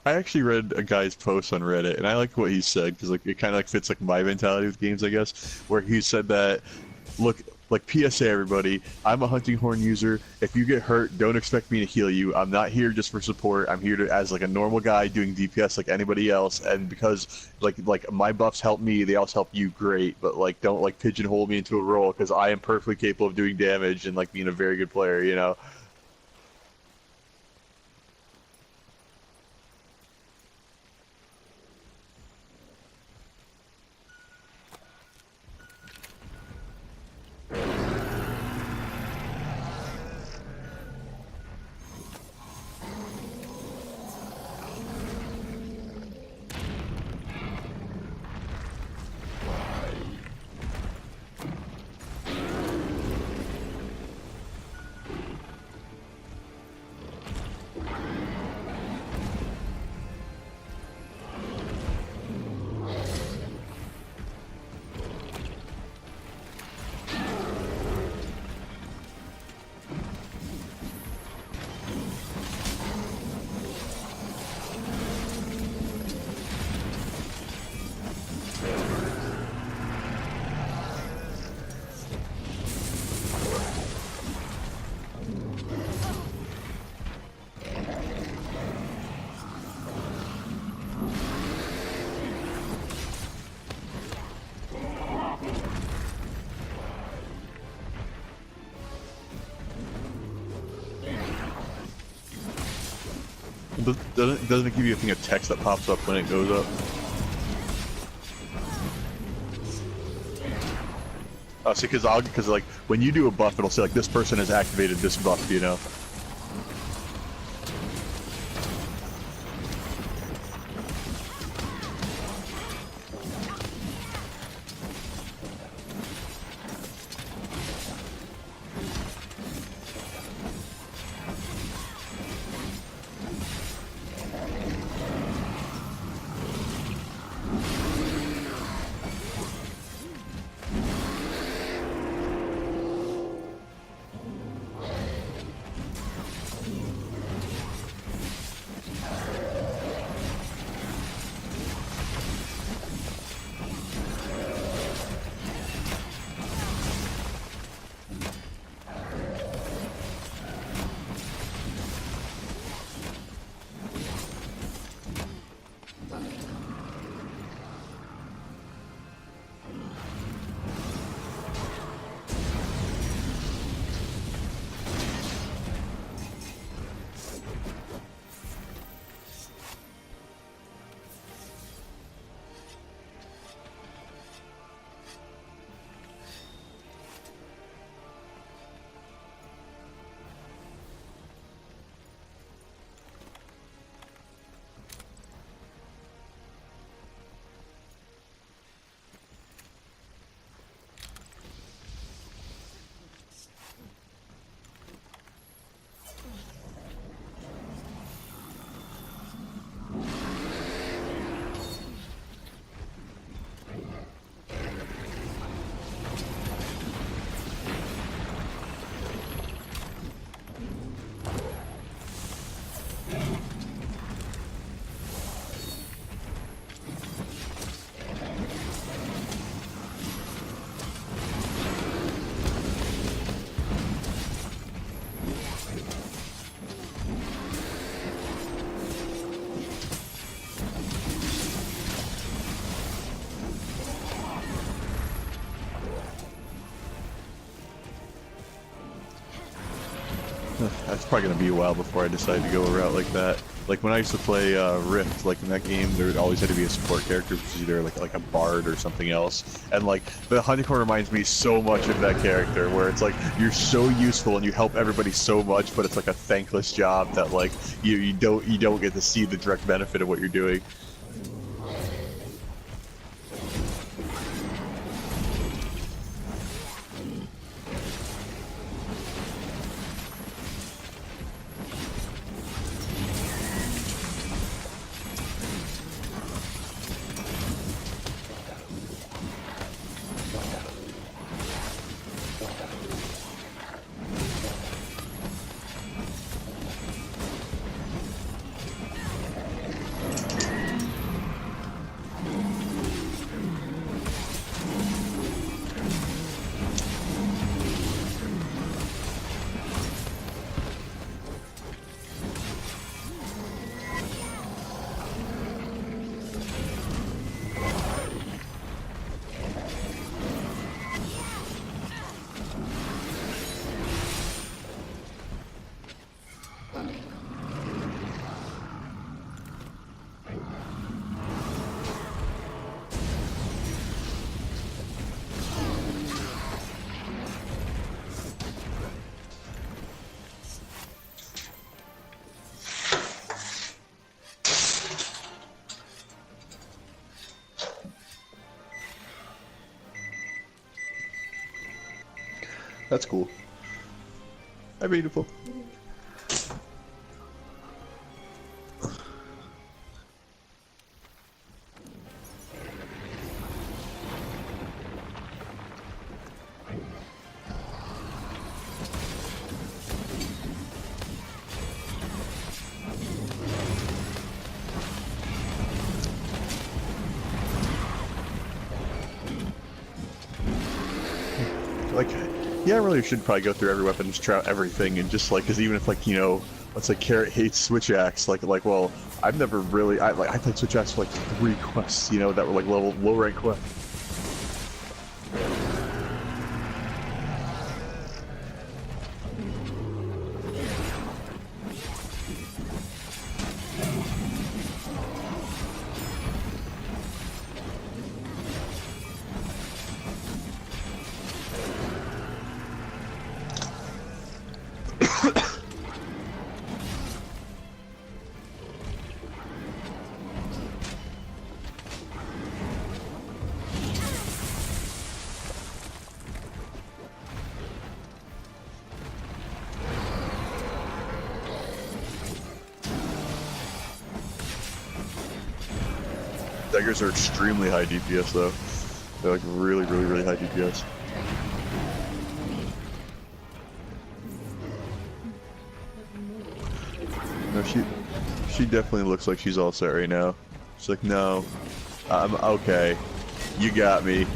I actually read a guy's post on Reddit, and I like what he said because like it kind of like fits like my mentality with games, I guess. Where he said that, look, like PSA, everybody, I'm a hunting horn user. If you get hurt, don't expect me to heal you. I'm not here just for support. I'm here to as like a normal guy doing DPS like anybody else. And because like my buffs help me, they also help you. Great, but like don't like pigeonhole me into a role because I am perfectly capable of doing damage and like being a very good player. You know. Doesn't it give you a thing of text that pops up when it goes up? Oh, see, because like when you do a buff, it'll say like this person has activated this buff, you know. That's probably gonna be a while before I decide to go a route like that. Like when I used to play Rift, like in that game, there always had to be a support character, which is either like a bard or something else. And like the Honeycomb reminds me so much of that character, where it's like you're so useful and you help everybody so much, but it's like a thankless job that like you don't get to see the direct benefit of what you're doing. That's cool. Hi, beautiful. Like, yeah, I really should probably go through every weapon, just try out everything, and just like, cause even if like, you know, let's say Carrot hates Switch Axe, like, well, I've never really, I played Switch Axe for like 3 quests, you know, that were like low rank quests. Daggers are extremely high DPS though. They're like really high DPS. No, she definitely looks like she's all set right now. She's like, no, I'm okay. You got me.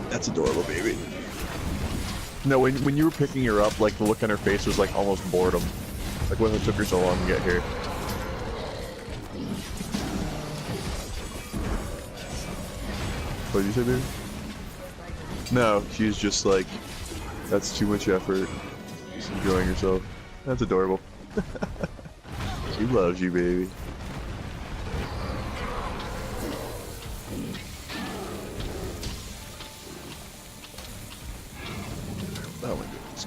That's adorable, baby. No, when you were picking her up, like the look on her face was like almost boredom. Like when it took her so long to get here. What did you say, baby? No, she was just like, that's too much effort. Just enjoying herself. That's adorable. She loves you, baby. Oh my goodness.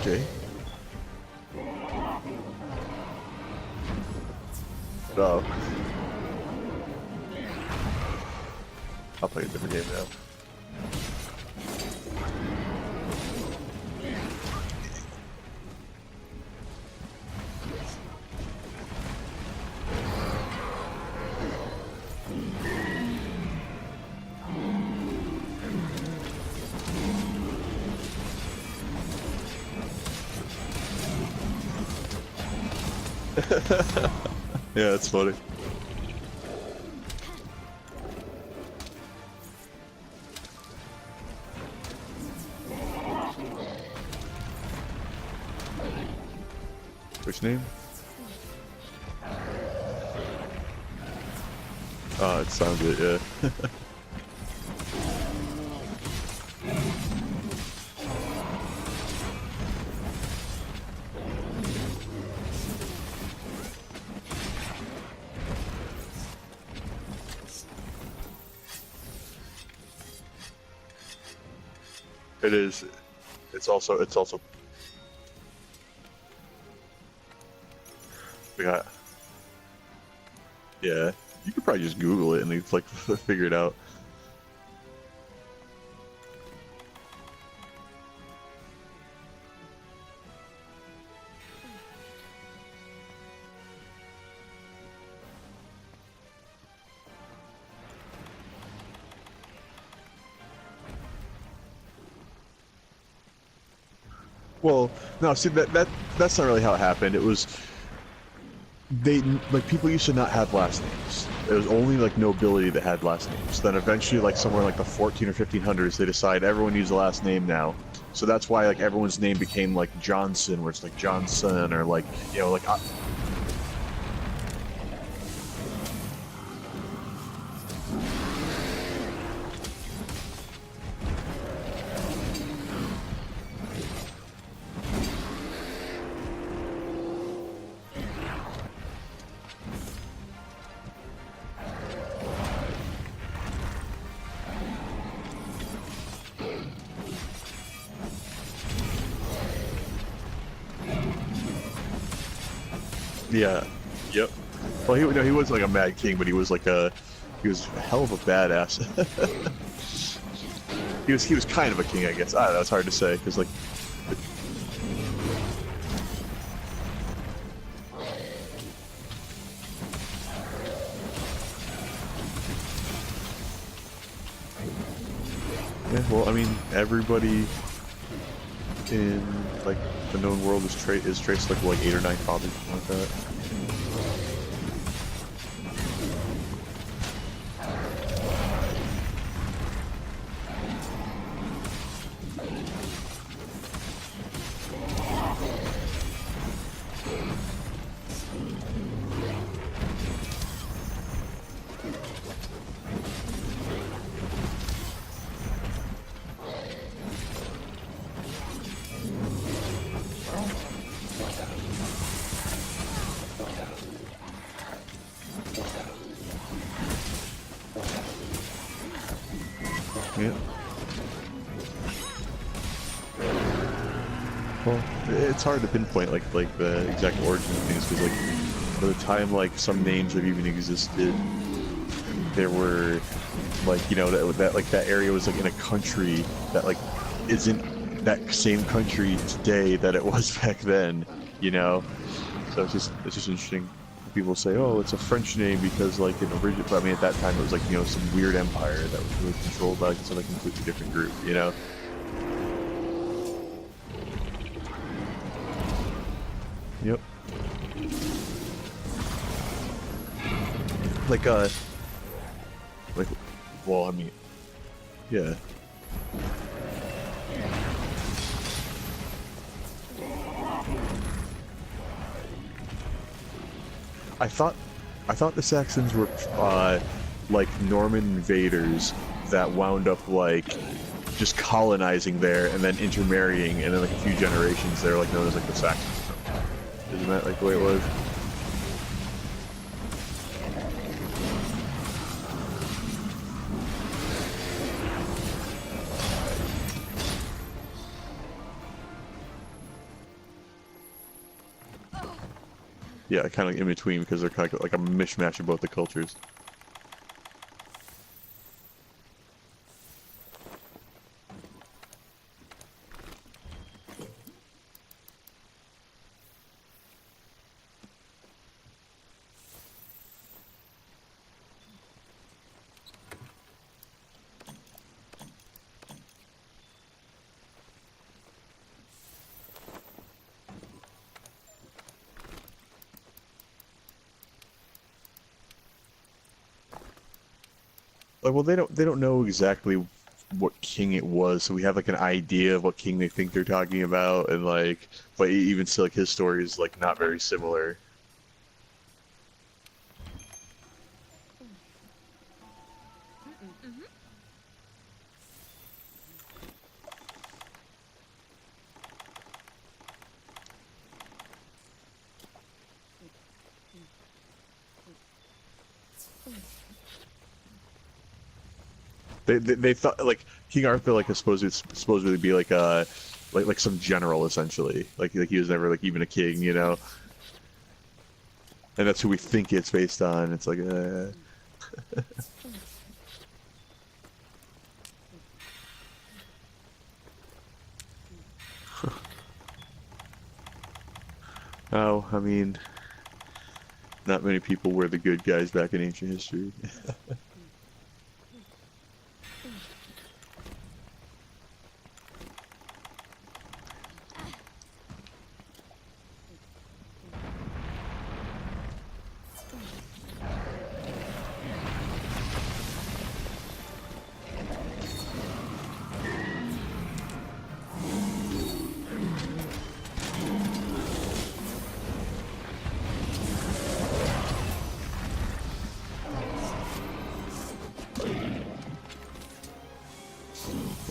Okay. Oh. I'll play a different game now. Yeah, it's funny. Which name? Oh, it sounds good, yeah. It is. It's also. We got. Yeah, you could probably just Google it and it's like figure it out. Well, no, see that's not really how it happened. It was like people used to not have last names. It was only like nobility that had last names. Then eventually, like somewhere like the 14 or 1500s, they decide everyone needs a last name now. So that's why like everyone's name became like Johnson, where it's like Johnson, or like, you know, like. Yeah. Yep. Well, he was like a mad king, but he was a hell of a badass. he was kind of a king, I guess. I don't know. It's hard to say because like. Yeah, well, I mean, everybody in like the known world is traced like 8 or 9 fathers, something like that. Yeah. Well, it's hard to pinpoint like the exact origin of things because like by the time like some names have even existed, there were like that area was like in a country that like isn't that same country today that it was back then, you know. So it's just interesting. People say, oh, it's a French name because like in original. I mean, at that time it was like some weird empire that was really controlled by some like completely different group, you know. Yep. Like well, I mean, yeah. I thought the Saxons were like Norman invaders that wound up like just colonizing there and then intermarrying, and then like a few generations they're like known as like the Saxons. Isn't that like the way it was? Yeah, kind of in between because they're kind of like a mishmash of both the cultures. Like, well, they don't know exactly what king it was, so we have like an idea of what king they think they're talking about, and like, but even still, like his story is like not very similar. They thought like King Arthur like is supposedly be like like some general essentially, like he was never like even a king, you know, and that's who we think it's based on. It's like oh, I mean, not many people were the good guys back in ancient history.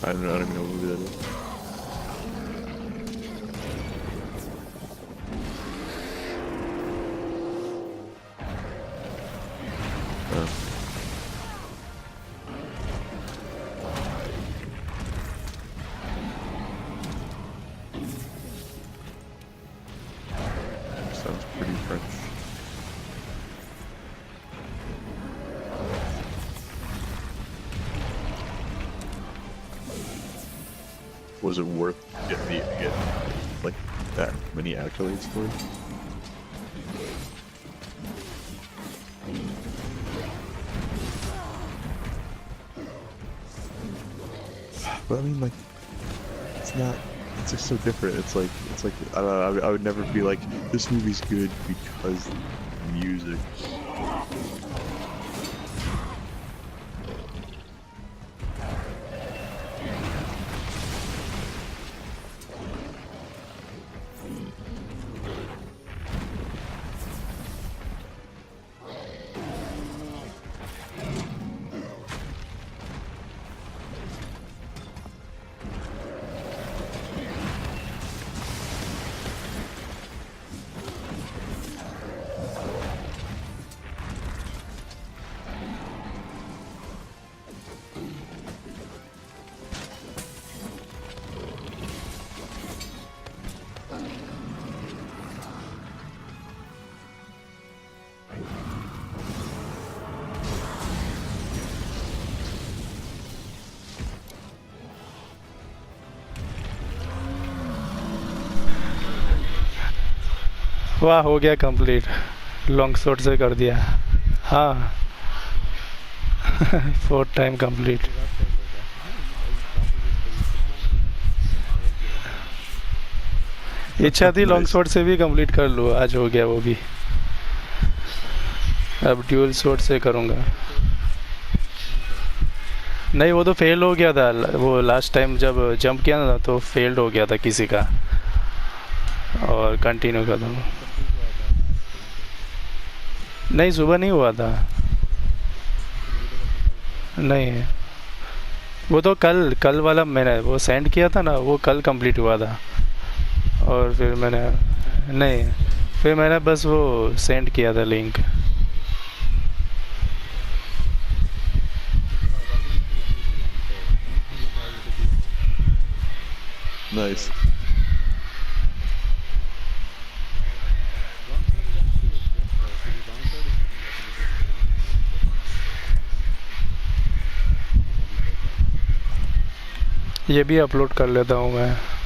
I don't even know what movie that is. Oh. Sounds pretty French. was it worth getting like that many accolades for? But I mean, like, it's not. It's just so different. It's like I don't know. I would never be like, this movie's good because music. वाह, हो गया complete. Long shot से कर दिया। हाँ। 4th time complete. इच्छा थी long shot से भी कंप्लीट कर लूँ, आज हो गया वो भी। अब ड्यूल शॉट से करूँगा। नहीं, वो तो फेल हो गया था। वो लास्ट टाइम जब जंप किया ना तो फेल्ड हो गया था किसी का, और कंटिन्यू कर दूँगा। नहीं, सुबह नहीं हुआ था। नहीं, वो तो कल वाला मैंने वो सेंड किया था ना, वो कल कंप्लीट हुआ था। और फिर मैंने बस वो सेंड किया था लिंक। Nice. ये भी अपलोड कर लेता हूँ मैं।